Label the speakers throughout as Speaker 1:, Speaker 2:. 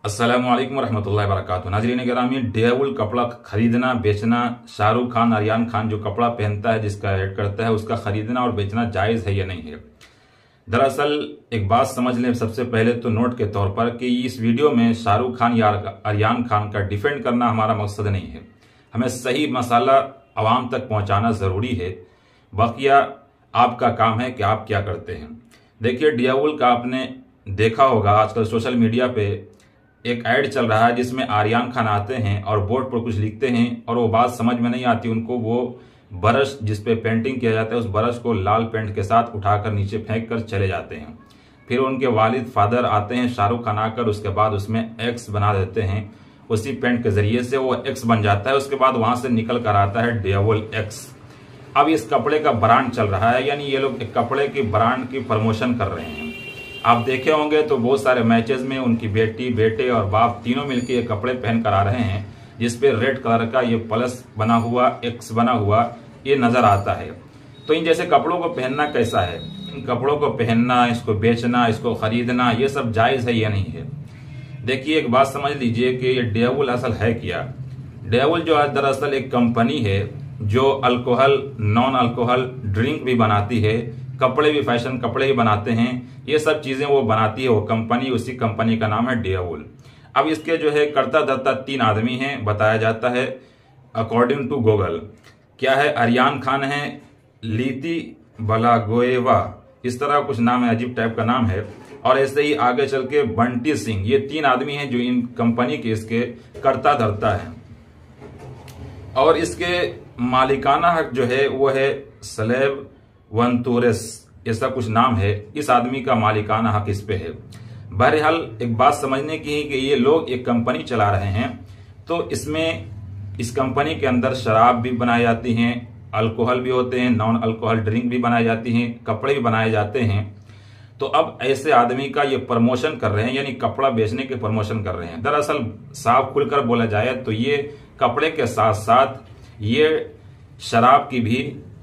Speaker 1: अस्सलामुअलैकुम रहमतुल्लाहि व बरकातुहू। नाज़रीन गिरामी, डेवल कपड़ा खरीदना बेचना, शाहरुख खान आर्यन खान जो कपड़ा पहनता है, जिसका ऐड करता है, उसका खरीदना और बेचना जायज़ है या नहीं है। दरअसल एक बात समझ लें सबसे पहले तो नोट के तौर पर कि इस वीडियो में शाहरुख खान या आर्यन खान का डिफेंड करना हमारा मकसद नहीं है। हमें सही मसाला आवाम तक पहुंचाना ज़रूरी है। बाकिया आपका काम है कि आप क्या करते हैं। देखिए, डेवल का आपने देखा होगा, आजकल सोशल मीडिया पे एक ऐड चल रहा है जिसमें आर्यन खान आते हैं और बोर्ड पर कुछ लिखते हैं और वो बात समझ में नहीं आती उनको। वो ब्रश जिस पे पेंटिंग किया जाता है उस ब्रश को लाल पेंट के साथ उठाकर नीचे फेंक कर चले जाते हैं। फिर उनके वालिद फादर आते हैं, शाहरुख खान आकर उसके बाद उसमें एक्स बना देते हैं। उसी पेंट के जरिए से वो एक्स बन जाता है। उसके बाद वहां से निकल कर आता है डेवल एक्स। अब इस कपड़े का ब्रांड चल रहा है, यानी ये लोग एक कपड़े की ब्रांड की प्रमोशन कर रहे हैं। आप देखे होंगे तो बहुत सारे मैचेस में उनकी बेटी, बेटे और बाप तीनों मिलकर ये कपड़े पहन कर आ रहे हैं, जिसपे रेड कलर का ये प्लस बना हुआ, एक्स बना हुआ ये नजर आता है। तो इन जैसे कपड़ों को पहनना कैसा है? इन कपड़ों को पहनना, इसको बेचना, इसको खरीदना, ये सब जायज है या नहीं है? देखिए, एक बात समझ लीजिए कि ये डेवल असल है क्या। डेवल जो है दरअसल एक कंपनी है जो अल्कोहल, नॉन अल्कोहल ड्रिंक भी बनाती है, कपड़े भी, फैशन कपड़े ही बनाते हैं। ये सब चीजें वो बनाती है वो कंपनी, उसी कंपनी का नाम है डेवल। अब इसके जो है कर्ता धर्ता 3 आदमी हैं बताया जाता है अकॉर्डिंग टू गूगल। क्या है? आर्यन खान है, लीती बलागोएवा, इस तरह कुछ नाम है, अजीब टाइप का नाम है। और ऐसे ही आगे चल के बंटी सिंह। ये 3 आदमी हैं जो इन कंपनी के इसके कर्ता धर्ता है। और इसके मालिकाना हक जो है वो है स्लेव वंतुरेस, ऐसा कुछ नाम है। इस आदमी का मालिकाना हक इस पे है। बहरहाल एक बात समझने की है कि ये लोग एक कंपनी चला रहे हैं, तो इसमें इस कंपनी के अंदर शराब भी बनाई जाती हैं, अल्कोहल भी होते हैं, नॉन अल्कोहल ड्रिंक भी बनाई जाती हैं, कपड़े भी बनाए जाते हैं। तो अब ऐसे आदमी का ये प्रमोशन कर रहे हैं, यानी कपड़ा बेचने के प्रमोशन कर रहे हैं। दरअसल साफ खुलकर बोला जाए तो ये कपड़े के साथ साथ ये शराब की भी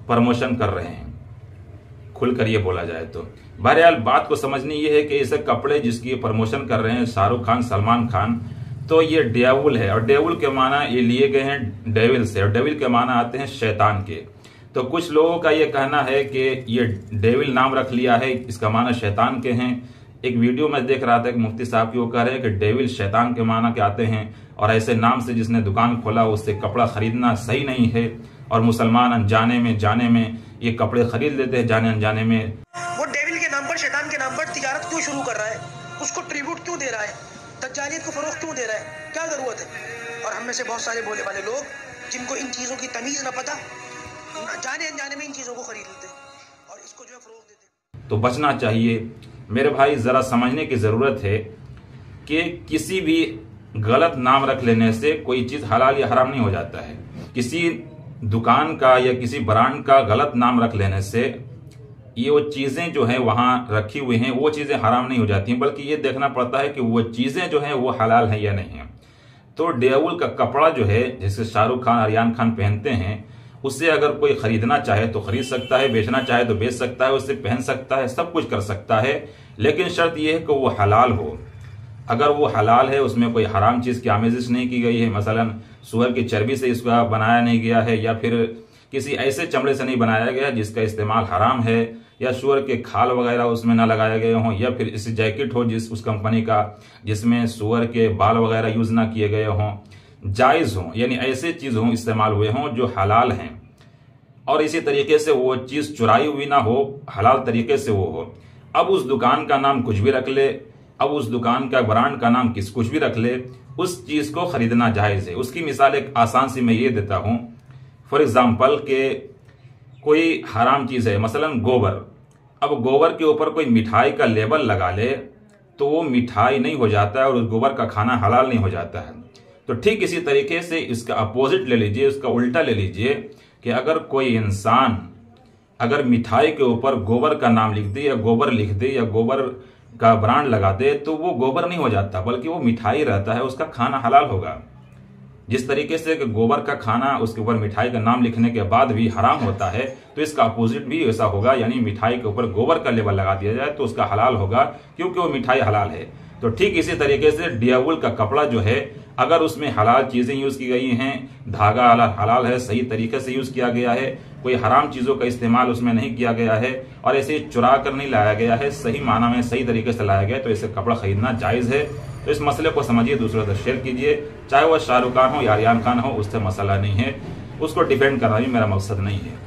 Speaker 1: प्रमोशन कर रहे हैं, खुलकर ये बोला जाए तो। बहरहाल बात को समझनी ये है कि ऐसे कपड़े जिसकी प्रमोशन कर रहे हैं शाहरुख खान, सलमान खान, तो ये डेवल है। और डेवल के माना ये लिए गए हैं डेविल से, और डेविल के माना आते हैं शैतान के। तो कुछ लोगों का ये कहना है कि ये डेविल नाम रख लिया है, इसका माना शैतान के हैं। एक वीडियो में देख रहा था कि मुफ्ती साहब की वो कह रहे हैं कि डेविल शैतान के माना के आते हैं, और ऐसे नाम से जिसने दुकान खोला उससे कपड़ा खरीदना सही नहीं है। और मुसलमान अनजाने में जाने में ये कपड़े खरीद लेते हैं, जाने अनजाने में।
Speaker 2: वो डेविल के नाम पर, शैतान के नाम पर तिजारत क्यों शुरू कर रहा है? उसको ट्रिब्यूट क्यों दे रहा है? दज्जालियत को फरोख्त क्यों दे रहा है? क्या जरूरत है? और हम में से बहुत सारे बोले वाले लोग जिनको इन चीजों की तमीज न पता, जाने अनजाने में इन चीजों को खरीद लेते हैं और इसको जो है फरोख्त देते हैं।
Speaker 1: तो बचना चाहिए मेरे भाई। जरा समझने की जरूरत है कि किसी भी गलत नाम रख लेने से कोई चीज हलाल या हराम नहीं हो जाता है। किसी दुकान का या किसी ब्रांड का गलत नाम रख लेने से ये वो चीजें जो है वहां रखी हुई हैं वो चीजें हराम नहीं हो जाती, बल्कि ये देखना पड़ता है कि वो चीजें जो है वो हलाल है या नहीं है। तो डेवल का कपड़ा जो है, जैसे शाहरुख खान, आर्यन खान पहनते हैं, उससे अगर कोई खरीदना चाहे तो खरीद सकता है, बेचना चाहे तो बेच सकता है, उससे पहन सकता है, सब कुछ कर सकता है। लेकिन शर्त यह है कि वो हलाल हो। अगर वो हलाल है, उसमें कोई हराम चीज की आमेजिश नहीं की गई है, मसलन सूअर की चर्बी से इसका बनाया नहीं गया है, या फिर किसी ऐसे चमड़े से नहीं बनाया गया जिसका इस्तेमाल हराम है, या सूअर के खाल वगैरह उसमें ना लगाए गए हों, या फिर इसी जैकेट हो जिस उस कंपनी का जिसमें सूअर के बाल वगैरह यूज ना किए गए हों, जायज हों, यानी ऐसे चीज हों, इस्तेमाल हुए हों जो हलाल हैं। और इसी तरीके से वो चीज चुराई हुई ना हो, हलाल तरीके से वो हो। अब उस दुकान का नाम कुछ भी रख ले, अब उस दुकान का ब्रांड का नाम कुछ भी रख ले, उस चीज को खरीदना जायज है। उसकी मिसाल एक आसान सी मैं ये देता हूं। फॉर एग्जाम्पल के कोई हराम चीज है, मसलन गोबर। अब गोबर के ऊपर कोई मिठाई का लेबल लगा ले तो वो मिठाई नहीं हो जाता है और उस गोबर का खाना हलाल नहीं हो जाता है। तो ठीक इसी तरीके से इसका अपोजिट ले लीजिए, उसका उल्टा ले लीजिए कि अगर कोई इंसान अगर मिठाई के ऊपर गोबर का नाम लिख दे, या गोबर लिख दे, या गोबर का ब्रांड लगा दे, तो वो गोबर नहीं हो जाता बल्कि वो मिठाई रहता है, उसका खाना हलाल होगा। जिस तरीके से गोबर का खाना उसके ऊपर मिठाई का नाम लिखने के बाद भी हराम होता है, तो इसका अपोजिट भी ऐसा होगा, यानी मिठाई के ऊपर गोबर का लेबल लगा दिया जाए तो उसका हलाल होगा, क्योंकि वो मिठाई हलाल है। तो ठीक इसी तरीके से डियावुल का कपड़ा जो है, अगर उसमें हलाल चीजें यूज की गई हैं, धागा हलाल है, सही तरीके से यूज किया गया है, कोई हराम चीजों का इस्तेमाल उसमें नहीं किया गया है और ऐसे चुरा कर नहीं लाया गया है, सही माना में सही तरीके से लाया गया, तो इसे कपड़ा खरीदना जायज है। तो इस मसले को समझिए, दूसरों तक शेयर कीजिए। चाहे वह शाहरुख खान हो या आर्यन खान हो, उससे मसला नहीं है, उसको डिफेंड करना भी मेरा मकसद नहीं है।